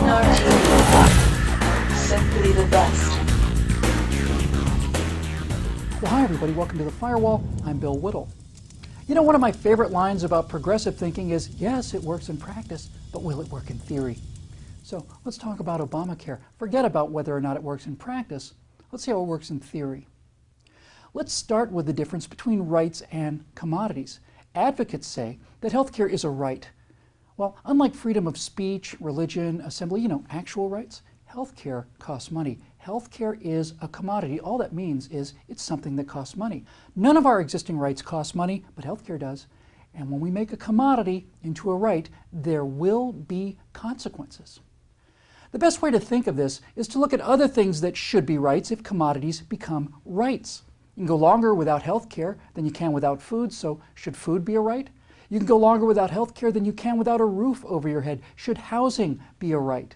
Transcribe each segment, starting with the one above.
Gunnar TV. Simply the best. Well, hi everybody, welcome to The Firewall. I'm Bill Whittle. You know, one of my favorite lines about progressive thinking is, yes, it works in practice, but will it work in theory? So let's talk about Obamacare. Forget about whether or not it works in practice. Let's see how it works in theory. Let's start with the difference between rights and commodities. Advocates say that healthcare is a right. Well, unlike freedom of speech, religion, assembly, actual rights, healthcare costs money. Healthcare is a commodity. All that means is it's something that costs money. None of our existing rights cost money, but healthcare does. And when we make a commodity into a right, there will be consequences. The best way to think of this is to look at other things that should be rights if commodities become rights. You can go longer without health care than you can without food, so should food be a right? You can go longer without health care than you can without a roof over your head. Should housing be a right?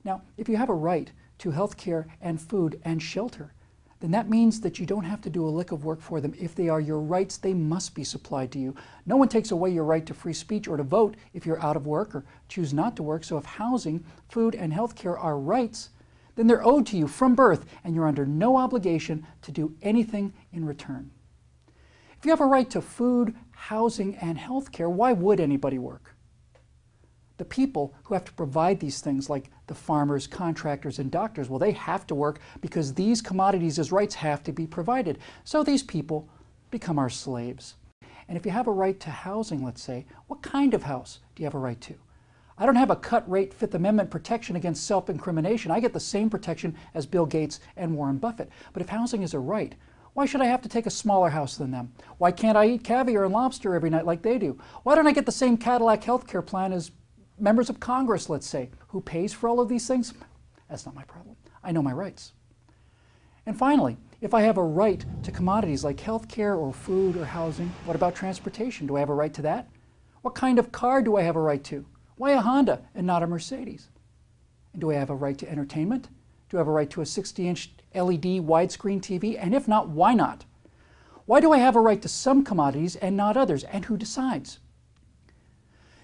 Now, if you have a right to health care and food and shelter, then that means that you don't have to do a lick of work for them. If they are your rights, they must be supplied to you. No one takes away your right to free speech or to vote if you're out of work or choose not to work. So if housing, food, and health care are rights, then they're owed to you from birth, and you're under no obligation to do anything in return. If you have a right to food, housing, and health care, why would anybody work? The people who have to provide these things, like the farmers, contractors, and doctors, well, they have to work because these commodities as rights have to be provided. So these people become our slaves. And if you have a right to housing, let's say, what kind of house do you have a right to? I don't have a cut-rate Fifth Amendment protection against self-incrimination. I get the same protection as Bill Gates and Warren Buffett. But if housing is a right, why should I have to take a smaller house than them? Why can't I eat caviar and lobster every night like they do? Why don't I get the same Cadillac health care plan as members of Congress, let's say? Who pays for all of these things? That's not my problem. I know my rights. And finally, if I have a right to commodities like health care or food or housing, what about transportation? Do I have a right to that? What kind of car do I have a right to? Why a Honda and not a Mercedes? And do I have a right to entertainment? Do I have a right to a 60-inch LED widescreen TV? And if not, why not? Why do I have a right to some commodities and not others? And who decides?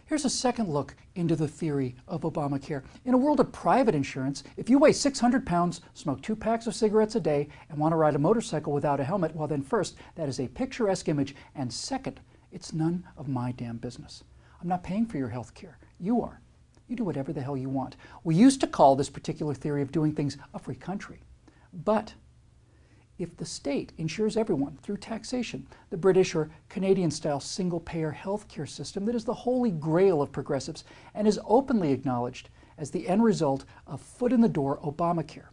Here's a second look into the theory of Obamacare. In a world of private insurance, if you weigh 600 pounds, smoke 2 packs of cigarettes a day, and want to ride a motorcycle without a helmet, well then first, that is a picturesque image, and second, it's none of my damn business. I'm not paying for your health care. You are. You do whatever the hell you want. We used to call this particular theory of doing things a free country. But if the state insures everyone through taxation, the British or Canadian-style single-payer health care system that is the holy grail of progressives and is openly acknowledged as the end result of foot-in-the-door Obamacare.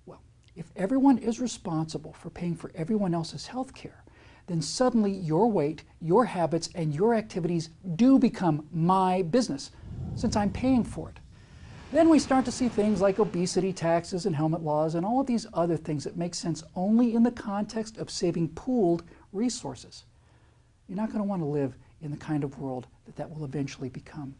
Well, if everyone is responsible for paying for everyone else's health care, then suddenly your weight, your habits, and your activities do become my business, since I'm paying for it. Then we start to see things like obesity taxes and helmet laws and all of these other things that make sense only in the context of saving pooled resources. You're not going to want to live in the kind of world that will eventually become.